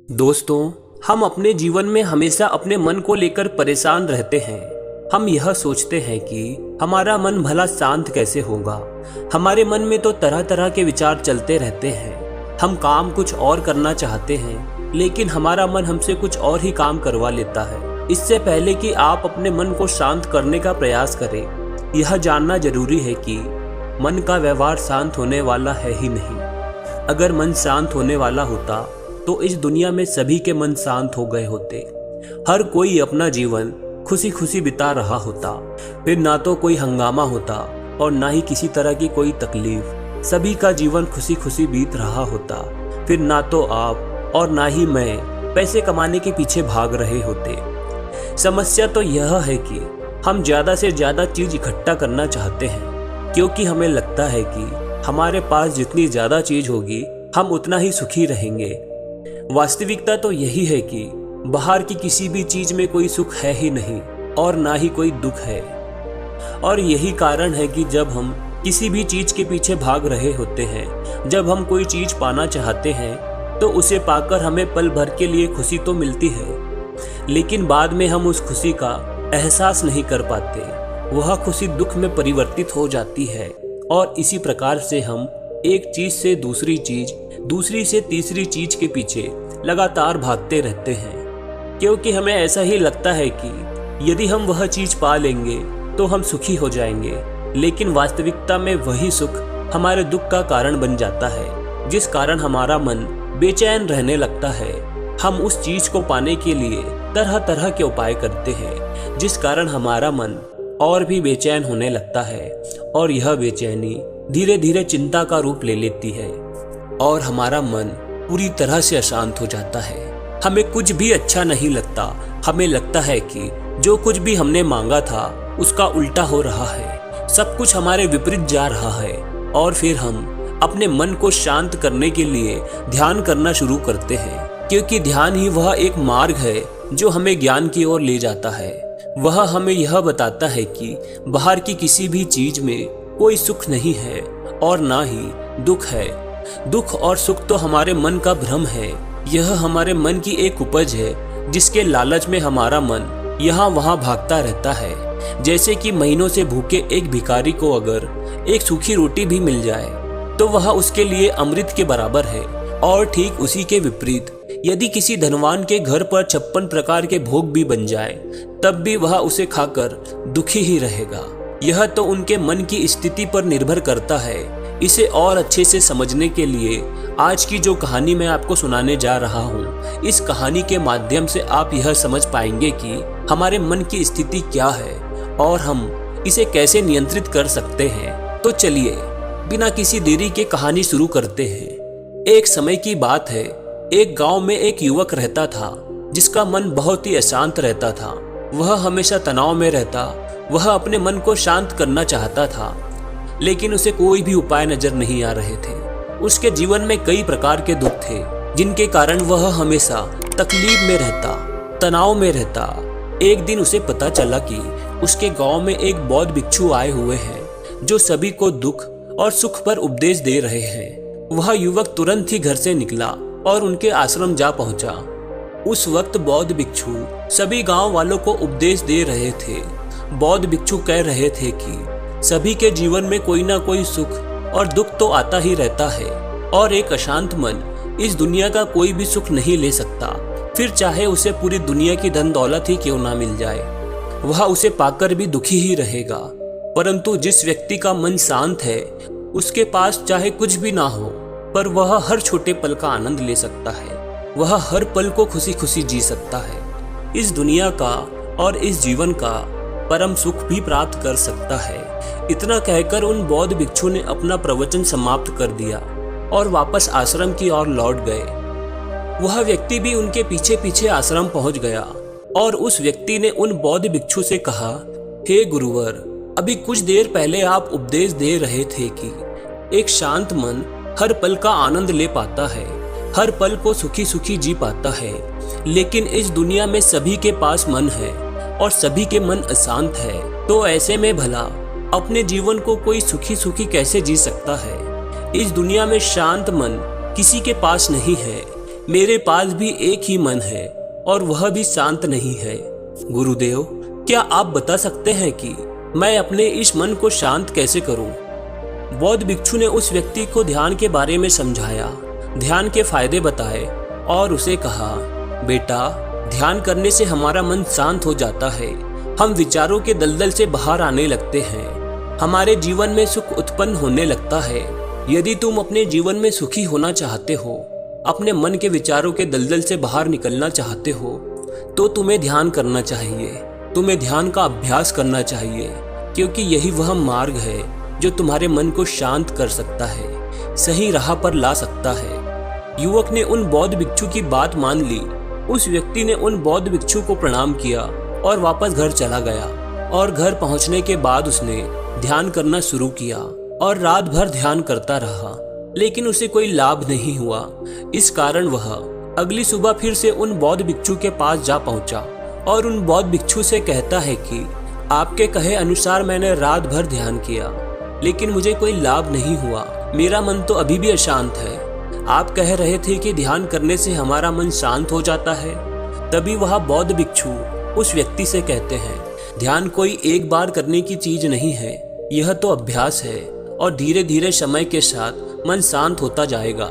दोस्तों, हम अपने जीवन में हमेशा अपने मन को लेकर परेशान रहते हैं। हम यह सोचते हैं कि हमारा मन भला शांत कैसे होगा। हमारे मन में तो तरह तरह के विचार चलते रहते हैं। हम काम कुछ और करना चाहते हैं, लेकिन हमारा मन हमसे कुछ और ही काम करवा लेता है। इससे पहले कि आप अपने मन को शांत करने का प्रयास करें, यह जानना जरूरी है कि मन का व्यवहार शांत होने वाला है ही नहीं। अगर मन शांत होने वाला होता तो इस दुनिया में सभी के मन शांत हो गए होते। हर कोई अपना जीवन खुशी खुशी बिता रहा होता। फिर ना तो कोई हंगामा होता और ना ही किसी तरह की कोई तकलीफ। सभी का जीवन खुशी खुशी बीत रहा होता। फिर ना तो आप और ना ही मैं पैसे कमाने के पीछे भाग रहे होते। समस्या तो यह है कि हम ज़्यादा से ज़्यादा चीज़ इकट्ठा करना चाहते हैं, क्योंकि हमें लगता है कि हमारे पास जितनी ज़्यादा चीज़ होगी हम उतना ही सुखी रहेंगे। वास्तविकता तो यही है कि बाहर की किसी भी चीज में कोई सुख है ही नहीं और ना ही कोई दुख है। और यही कारण है कि जब हम किसी भी चीज के पीछे भाग रहे होते हैं, जब हम कोई चीज पाना चाहते हैं, तो उसे पाकर हमें पल भर के लिए खुशी तो मिलती है, लेकिन बाद में हम उस खुशी का एहसास नहीं कर पाते। वह खुशी दुख में परिवर्तित हो जाती है और इसी प्रकार से हम एक चीज से दूसरी चीज, दूसरी से तीसरी चीज के पीछे लगातार भागते रहते हैं, क्योंकि हमें ऐसा ही लगता है कि यदि हम वह चीज पा लेंगे तो हम सुखी हो जाएंगे। लेकिन वास्तविकता में वही सुख हमारे दुख का कारण बन जाता है, जिस कारण हमारा मन बेचैन रहने लगता है। हम उस चीज को पाने के लिए तरह तरह के उपाय करते हैं, जिस कारण हमारा मन और भी बेचैन होने लगता है और यह बेचैनी धीरे धीरे चिंता का रूप ले लेती है और हमारा मन पूरी तरह से अशांत हो जाता है। हमें कुछ भी अच्छा नहीं लगता। हमें लगता है कि जो कुछ भी हमने मांगा था उसका उल्टा हो रहा है, सब कुछ हमारे विपरीत जा रहा है। और फिर हम अपने मन को शांत करने के लिए ध्यान करना शुरू करते हैं, क्योंकि ध्यान ही वह एक मार्ग है जो हमें ज्ञान की ओर ले जाता है। वह हमें यह बताता है कि बाहर की किसी भी चीज में कोई सुख नहीं है और ना ही दुख है। दुख और सुख तो हमारे मन का भ्रम है। यह हमारे मन की एक उपज है, जिसके लालच में हमारा मन यहाँ वहाँ भागता रहता है। जैसे कि महीनों से भूखे एक भिखारी को अगर एक सूखी रोटी भी मिल जाए तो वह उसके लिए अमृत के बराबर है। और ठीक उसी के विपरीत यदि किसी धनवान के घर पर 56 प्रकार के भोग भी बन जाए, तब भी वह उसे खाकर दुखी ही रहेगा। यह तो उनके मन की स्थिति पर निर्भर करता है। इसे और अच्छे से समझने के लिए आज की जो कहानी मैं आपको सुनाने जा रहा हूँ, इस कहानी के माध्यम से आप यह समझ पाएंगे कि हमारे मन की स्थिति क्या है और हम इसे कैसे नियंत्रित कर सकते हैं। तो चलिए बिना किसी देरी के कहानी शुरू करते हैं। एक समय की बात है, एक गांव में एक युवक रहता था जिसका मन बहुत ही अशांत रहता था। वह हमेशा तनाव में रहता। वह अपने मन को शांत करना चाहता था, लेकिन उसे कोई भी उपाय नजर नहीं आ रहे थे। उसके जीवन में कई प्रकार के दुख थे, जिनके कारण वह हमेशा तकलीफ में रहता, तनाव में रहता। एक दिन उसे पता चला कि उसके गांव में एक बौद्ध भिक्षु आए हुए हैं, जो सभी को दुख और सुख पर उपदेश दे रहे हैं। वह युवक तुरंत ही घर से निकला और उनके आश्रम जा पहुंचा। उस वक्त बौद्ध भिक्षु सभी गांव वालों को उपदेश दे रहे थे। बौद्ध भिक्षु कह रहे थे कि सभी के जीवन में कोई ना कोई सुख और दुख तो आता ही रहता है, और एक अशांत मन इस दुनिया का कोई भी सुख नहीं ले सकता। फिर चाहे उसे पूरी दुनिया की धन दौलत ही क्यों ना मिल जाए, वह उसे पाकर भी दुखी ही रहेगा। परंतु जिस व्यक्ति का मन शांत है, उसके पास चाहे कुछ भी ना हो, पर वह हर छोटे पल का आनंद ले सकता है। वह हर पल को खुशी खुशी जी सकता है। इस दुनिया का और इस जीवन का परम सुख भी प्राप्त कर सकता है। इतना कहकर उन बौद्ध भिक्षु ने अपना प्रवचन समाप्त कर दिया और वापस आश्रम की ओर लौट गए। वह व्यक्ति भी उनके पीछे पीछे आश्रम पहुंच गया और उस व्यक्ति ने उन बौद्ध भिक्षु से कहा, हे गुरुवर, अभी कुछ देर पहले आप उपदेश दे रहे थे कि एक शांत मन हर पल का आनंद ले पाता है, हर पल को सुखी सुखी जी पाता है। लेकिन इस दुनिया में सभी के पास मन है और सभी के मन अशांत है, तो ऐसे में भला अपने जीवन को कोई सुखी सुखी कैसे जी सकता है। इस दुनिया में शांत मन किसी के पास नहीं है, मेरे पास भी एक ही मन है और वह भी शांत नहीं है। गुरुदेव, क्या आप बता सकते हैं कि मैं अपने इस मन को शांत कैसे करूं? बौद्ध भिक्षु ने उस व्यक्ति को ध्यान के बारे में समझाया, ध्यान के फायदे बताए और उसे कहा, बेटा, ध्यान करने से हमारा मन शांत हो जाता है। हम विचारों के दलदल से बाहर आने लगते हैं। हमारे जीवन में सुख उत्पन्न होने लगता है। यदि तुम अपने जीवन में सुखी होना चाहते हो, अपने मन के विचारों के दलदल से बाहर निकलना चाहते हो, तो तुम्हें ध्यान करना चाहिए। तुम्हें ध्यान का अभ्यास करना चाहिए, क्योंकि यही वह मार्ग है जो तुम्हारे मन को शांत कर सकता है, सही राह पर ला सकता है। युवक ने उन बौद्ध भिक्षु की बात मान ली। उस व्यक्ति ने उन बौद्ध भिक्षु को प्रणाम किया और वापस घर चला गया। और घर पहुंचने के बाद उसने ध्यान करना शुरू किया और रात भर ध्यान करता रहा, लेकिन उसे कोई लाभ नहीं हुआ। इस कारण वह अगली सुबह फिर से उन बौद्ध भिक्षु के पास जा पहुंचा और उन बौद्ध भिक्षु से कहता है कि आपके कहे अनुसार मैंने रात भर ध्यान किया, लेकिन मुझे कोई लाभ नहीं हुआ। मेरा मन तो अभी भी अशांत है। आप कह रहे थे कि ध्यान करने से हमारा मन शांत हो जाता है। तभी वह बौद्ध भिक्षु उस व्यक्ति से कहते हैं, ध्यान कोई एक बार करने की चीज नहीं है, यह तो अभ्यास है और धीरे धीरे समय के साथ मन शांत होता जाएगा।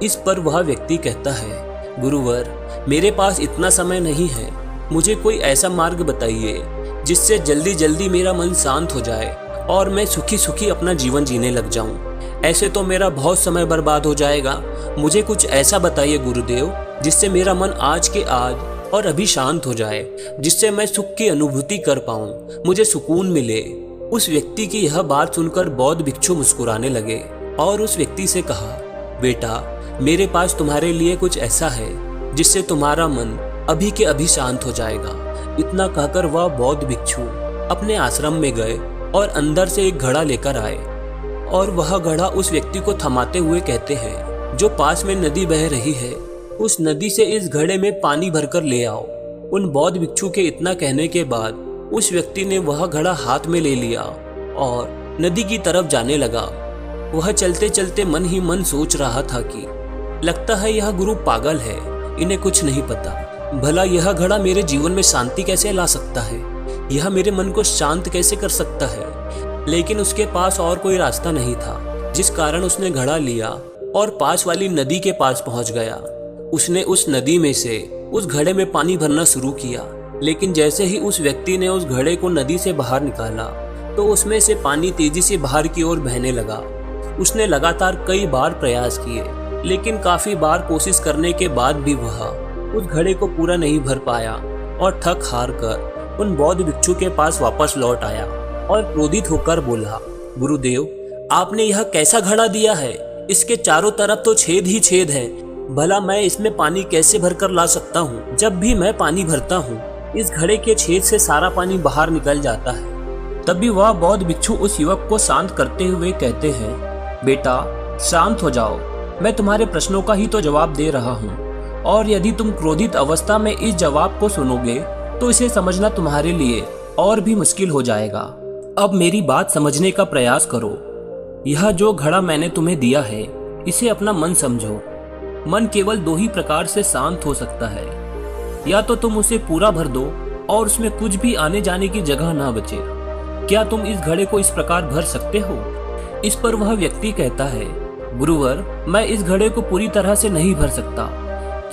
इस पर वह व्यक्ति कहता है, गुरुवर, मेरे पास इतना समय नहीं है। मुझे कोई ऐसा मार्ग बताइए जिससे जल्दी जल्दी मेरा मन शांत हो जाए और मैं सुखी सुखी अपना जीवन जीने लग जाऊं। ऐसे तो मेरा बहुत समय बर्बाद हो जाएगा। मुझे कुछ ऐसा बताइए गुरुदेव, जिससे मेरा मन आज के आज और अभी शांत हो जाए, जिससे मैं सुख की अनुभूति कर पाऊं, मुझे सुकून मिले। उस व्यक्ति की यह बात सुनकर बौद्ध भिक्षु मुस्कुराने लगे और उस व्यक्ति से कहा, बेटा, मेरे पास तुम्हारे लिए कुछ ऐसा है जिससे तुम्हारा मन अभी के अभी शांत हो जाएगा। इतना कहकर वह बौद्ध भिक्षु अपने आश्रम में गए और अंदर से एक घड़ा लेकर आए और वह घड़ा उस व्यक्ति को थमाते हुए कहते हैं, जो पास में नदी बह रही है, उस नदी से इस घड़े में पानी भरकर ले आओ। उन बौद्ध भिक्षु के इतना कहने के बाद उस व्यक्ति ने वह घड़ा हाथ में ले लिया और नदी की तरफ जाने लगा। वह चलते चलते मन ही मन सोच रहा था कि लगता है यह गुरु पागल है, इन्हें कुछ नहीं पता। भला यह घड़ा मेरे जीवन में शांति कैसे ला सकता है, यह मेरे मन को शांत कैसे कर सकता है। लेकिन उसके पास और कोई रास्ता नहीं था, जिस कारण उसने घड़ा लिया और पास वाली नदी के पास पहुंच गया। उसने उस नदी में से उस घड़े में पानी भरना शुरू किया, लेकिन जैसे ही उस व्यक्ति ने उस घड़े को नदी से बाहर निकाला तो उसमें से पानी तेजी से बाहर की ओर बहने लगा। उसने लगातार कई बार प्रयास किए, लेकिन काफी बार कोशिश करने के बाद भी वह उस घड़े को पूरा नहीं भर पाया और थक हार कर उन बौद्ध भिक्षु के पास वापस लौट आया और क्रोधित होकर बोला, गुरुदेव, आपने यह कैसा घड़ा दिया है? इसके चारों तरफ तो छेद ही छेद है। भला मैं इसमें पानी कैसे भरकर ला सकता हूँ? जब भी मैं पानी भरता हूँ, इस घड़े के छेद से सारा पानी बाहर निकल जाता है। तभी वह बौद्ध भिक्षु उस युवक को शांत करते हुए कहते हैं, बेटा, शांत हो जाओ, मैं तुम्हारे प्रश्नों का ही तो जवाब दे रहा हूँ, और यदि तुम क्रोधित अवस्था में इस जवाब को सुनोगे तो इसे समझना तुम्हारे लिए और भी मुश्किल हो जाएगा। अब मेरी बात समझने का प्रयास करो। यह जो घड़ा मैंने तुम्हें दिया है, इसे अपना मन समझो। मन केवल दो ही प्रकार से शांत हो सकता है, या तो तुम उसे पूरा भर दो और उसमें कुछ भी आने जाने की जगह ना बचे। क्या तुम इस घड़े को इस प्रकार भर सकते हो? इस पर वह व्यक्ति कहता है, गुरुवर, मैं इस घड़े को पूरी तरह से नहीं भर सकता,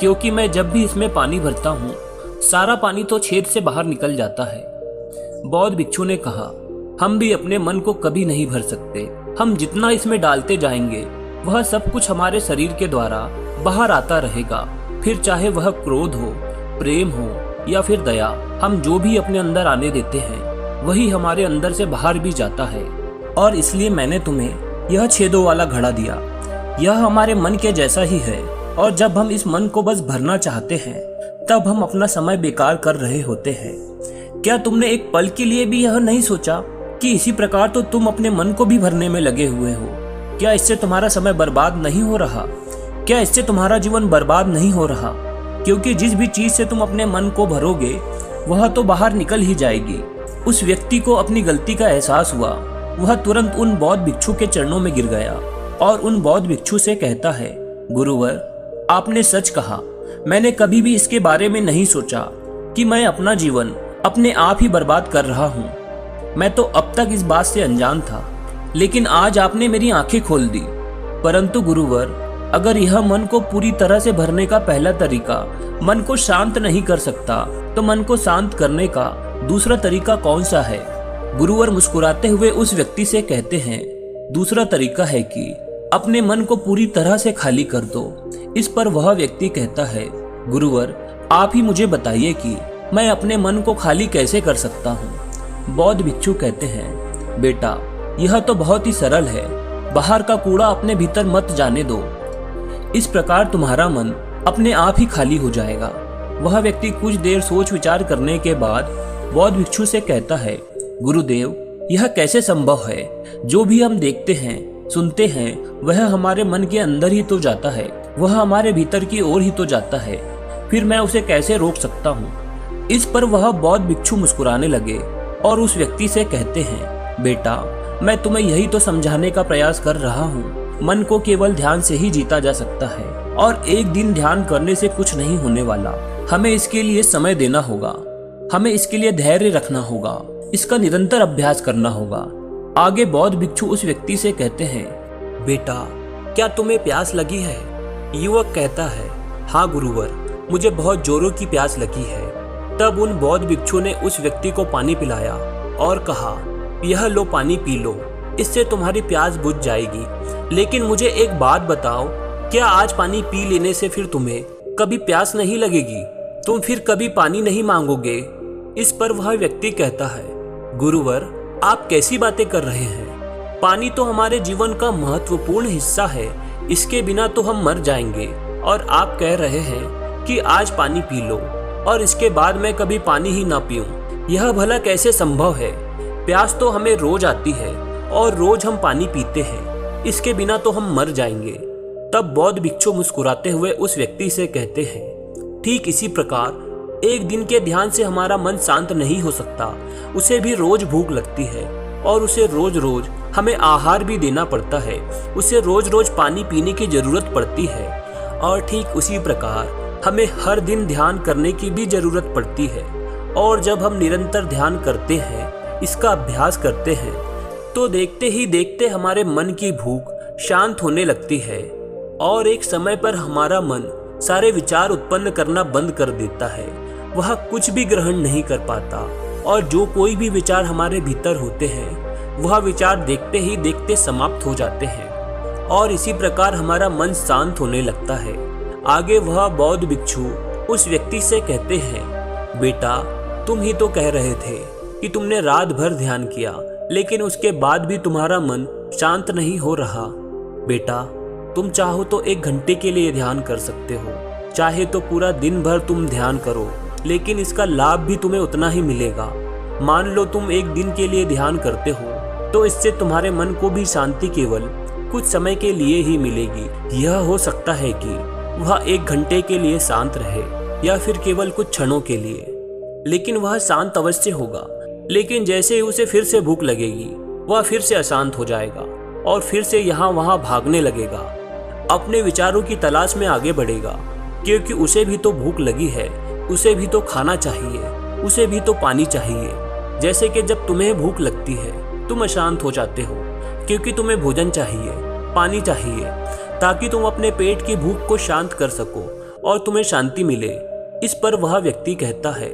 क्योंकि मैं जब भी इसमें पानी भरता हूँ, सारा पानी तो छेद से बाहर निकल जाता है। बौद्ध भिक्षु ने कहा, हम भी अपने मन को कभी नहीं भर सकते। हम जितना इसमें डालते जाएंगे, वह सब कुछ हमारे शरीर के द्वारा बाहर आता रहेगा। फिर चाहे वह क्रोध हो, प्रेम हो या फिर दया, हम जो भी अपने अंदर आने देते हैं, वही हमारे अंदर से बाहर भी जाता है। और इसलिए मैंने तुम्हें यह छेदों वाला घड़ा दिया। यह हमारे मन के जैसा ही है, और जब हम इस मन को बस भरना चाहते हैं, तब हम अपना समय बेकार कर रहे होते हैं। क्या तुमने एक पल के लिए भी यह नहीं सोचा कि इसी प्रकार तो तुम अपने मन को भी भरने में लगे हुए हो? क्या इससे तुम्हारा समय बर्बाद नहीं हो रहा? क्या इससे तुम्हारा जीवन बर्बाद नहीं हो रहा? क्योंकि जिस भी चीज से तुम अपने मन को भरोगे, वह तो बाहर निकल ही जाएगी। उस व्यक्ति को अपनी गलती का एहसास हुआ। वह तुरंत उन बौद्ध भिक्षु के चरणों में गिर गया और उन बौद्ध भिक्षु से कहता है, गुरुवर, आपने सच कहा। मैंने कभी भी इसके बारे में नहीं सोचा कि मैं अपना जीवन अपने आप ही बर्बाद कर रहा हूँ। मैं तो अब तक इस बात से अनजान था, लेकिन आज आपने मेरी आंखें खोल दी। परंतु गुरुवर, अगर यह मन को पूरी तरह से भरने का पहला तरीका मन को शांत नहीं कर सकता, तो मन को शांत करने का दूसरा तरीका कौन सा है? गुरुवर मुस्कुराते हुए उस व्यक्ति से कहते हैं, दूसरा तरीका है कि अपने मन को पूरी तरह से खाली कर दो। इस पर वह व्यक्ति कहता है, गुरुवर, आप ही मुझे बताइए कि मैं अपने मन को खाली कैसे कर सकता हूँ। बौद्ध भिक्षु कहते हैं, बेटा, यह तो बहुत ही सरल है। बाहर का कूड़ा अपने भीतर मत जाने दो। इस प्रकार तुम्हारा मन अपने आप ही खाली हो जाएगा। वह व्यक्ति कुछ देर सोच विचार करने के बाद बौद्ध भिक्षु से कहता है, गुरुदेव, यह कैसे संभव है? जो भी हम देखते हैं, सुनते हैं, वह हमारे मन के अंदर ही तो जाता है, वह हमारे भीतर की ओर ही तो जाता है। फिर मैं उसे कैसे रोक सकता हूँ? इस पर वह बौद्ध भिक्षु मुस्कुराने लगे और उस व्यक्ति से कहते हैं, बेटा, मैं तुम्हें यही तो समझाने का प्रयास कर रहा हूँ। मन को केवल ध्यान से ही जीता जा सकता है और एक दिन ध्यान करने से कुछ नहीं होने वाला। हमें इसके लिए समय देना होगा, हमें इसके लिए धैर्य रखना होगा, इसका निरंतर अभ्यास करना होगा। आगे बौद्ध भिक्षु उस व्यक्ति से कहते हैं, बेटा, क्या तुम्हें प्यास लगी है? युवक कहता है, हाँ गुरुवर, मुझे बहुत जोरों की प्यास लगी है। तब उन बौद्ध भिक्षु ने उस व्यक्ति को पानी पिलाया और कहा, यह लो, पानी पी लो, इससे तुम्हारी प्यास बुझ जाएगी। लेकिन मुझे एक बात बताओ, क्या आज पानी पी लेने से फिर तुम्हें कभी प्यास नहीं लगेगी? तुम फिर कभी पानी नहीं मांगोगे? इस पर वह व्यक्ति कहता है, गुरुवर, आप कैसी बातें कर रहे हैं? पानी तो हमारे जीवन का महत्वपूर्ण हिस्सा है, इसके बिना तो हम मर जाएंगे। और आप कह रहे हैं कि आज पानी पी लो और इसके बाद मैं कभी पानी ही ना पीऊं। यह भला कैसे संभव है? प्यास तो हमें रोज आती है और रोज हम पानी पीते हैं, इसके बिना तो हम मर जाएंगे। तब बौद्ध भिक्षु मुस्कुराते हुए उस व्यक्ति से कहते हैं, ठीक इसी प्रकार एक दिन के ध्यान से हमारा मन शांत नहीं हो सकता। उसे भी रोज भूख लगती है और उसे रोज रोज हमें आहार भी देना पड़ता है, उसे रोज रोज पानी पीने की जरूरत पड़ती है। और ठीक उसी प्रकार हमें हर दिन ध्यान करने की भी जरूरत पड़ती है। और जब हम निरंतर ध्यान करते हैं, इसका अभ्यास करते हैं, तो देखते ही देखते हमारे मन की भूख शांत होने लगती है और एक समय पर हमारा मन सारे विचार उत्पन्न करना बंद कर देता है। वह कुछ भी ग्रहण नहीं कर पाता और जो कोई भी विचार हमारे भीतर होते हैं, वह विचार देखते ही देखते समाप्त हो जाते हैं और इसी प्रकार हमारा मन शांत होने लगता है। आगे वह बौद्ध भिक्षु उस व्यक्ति से कहते हैं, बेटा, तुम ही तो कह रहे थे कि तुमने रात भर ध्यान किया, लेकिन उसके बाद भी तुम्हारा मन शांत नहीं हो रहा। बेटा, तुम चाहो तो 1 घंटे के लिए ध्यान कर सकते हो, चाहे तो पूरा दिन भर तुम ध्यान करो, लेकिन इसका लाभ भी तुम्हें उतना ही मिलेगा। मान लो तुम 1 दिन के लिए ध्यान करते हो, तो इससे तुम्हारे मन को भी शांति केवल कुछ समय के लिए ही मिलेगी। यह हो सकता है कि वह 1 घंटे के लिए शांत रहे या फिर केवल कुछ क्षणों के लिए, लेकिन वह शांत अवश्य होगा। लेकिन जैसे ही उसे फिर से भूख लगेगी, वह फिर से अशांत हो जाएगा और फिर से यहाँ वहाँ भागने लगेगा, अपने विचारों की तलाश में आगे बढ़ेगा, क्योंकि उसे भी तो भूख लगी है, उसे भी तो खाना चाहिए, उसे भी तो पानी चाहिए। जैसे कि जब तुम्हें भूख लगती है, तुम अशांत हो जाते हो, क्योंकि तुम्हें भोजन चाहिए, पानी चाहिए, ताकि तुम अपने पेट की भूख को शांत कर सको और तुम्हें शांति मिले। इस पर वह व्यक्ति कहता है,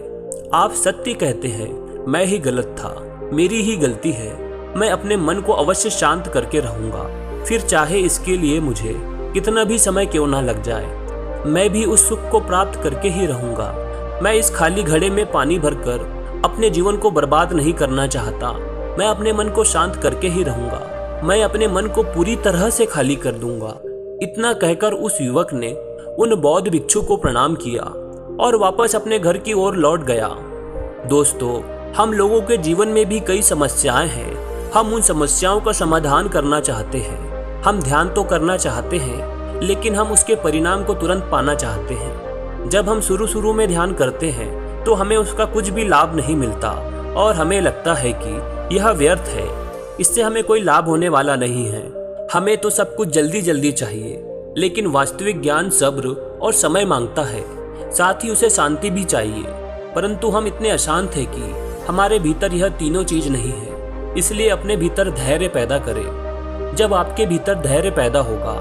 आप सत्य कहते हैं, मैं ही गलत था, मेरी ही गलती है। मैं अपने मन को अवश्य शांत करके रहूंगा, फिर चाहे इसके लिए मुझे कितना भी समय क्यों ना लग जाए, मैं भी उस सुख को प्राप्त करके ही रहूंगा। मैं इस खाली घड़े में पानी भरकर अपने जीवन को बर्बाद नहीं करना चाहता। मैं अपने मन को शांत करके ही रहूंगा। मैं अपने मन को पूरी तरह से खाली कर दूंगा। इतना कहकर उस युवक ने उन बौद्ध भिक्षु को प्रणाम किया और वापस अपने घर की ओर लौट गया। दोस्तों, हम लोगों के जीवन में भी कई समस्याएं हैं। हम उन समस्याओं का समाधान करना चाहते हैं। हम ध्यान तो करना चाहते हैं, लेकिन हम उसके परिणाम को तुरंत पाना चाहते हैं। जब हम शुरू में ध्यान करते हैं तो हमें उसका कुछ भी लाभ नहीं मिलता और हमें लगता है कि यह व्यर्थ है, इससे हमें कोई लाभ होने वाला नहीं है। हमें तो सब कुछ जल्दी जल्दी चाहिए, लेकिन वास्तविक ज्ञान सब्र और समय मांगता है, साथ ही उसे शांति भी चाहिए। परंतु हम इतने अशांत हैं कि हमारे भीतर यह तीनों चीज नहीं है। इसलिए अपने भीतर धैर्य पैदा करें। जब आपके भीतर धैर्य पैदा होगा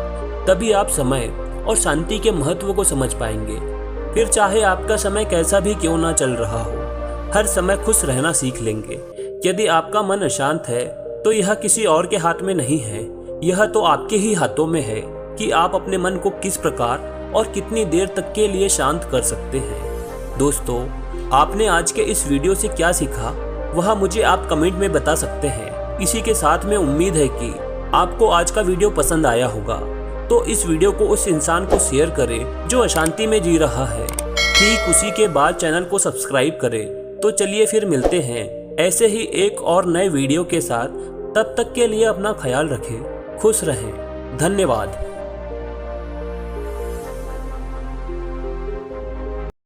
तभी आप समय और शांति के महत्व को समझ पाएंगे। फिर चाहे आपका समय कैसा भी क्यों ना चल रहा हो, हर समय खुश रहना सीख लेंगे। यदि आपका मन अशांत है तो यह किसी और के हाथ में नहीं है, यह तो आपके ही हाथों में है कि आप अपने मन को किस प्रकार और कितनी देर तक के लिए शांत कर सकते हैं। दोस्तों, आपने आज के इस वीडियो से क्या सीखा वह मुझे आप कमेंट में बता सकते हैं। इसी के साथ में उम्मीद है कि आपको आज का वीडियो पसंद आया होगा, तो इस वीडियो को उस इंसान को शेयर करें जो अशांति में जी रहा है। ठीक उसी के बाद चैनल को सब्सक्राइब करें। तो चलिए फिर मिलते हैं ऐसे ही एक और नए वीडियो के साथ। तब तक के लिए अपना ख्याल रखें, खुश रहें। धन्यवाद।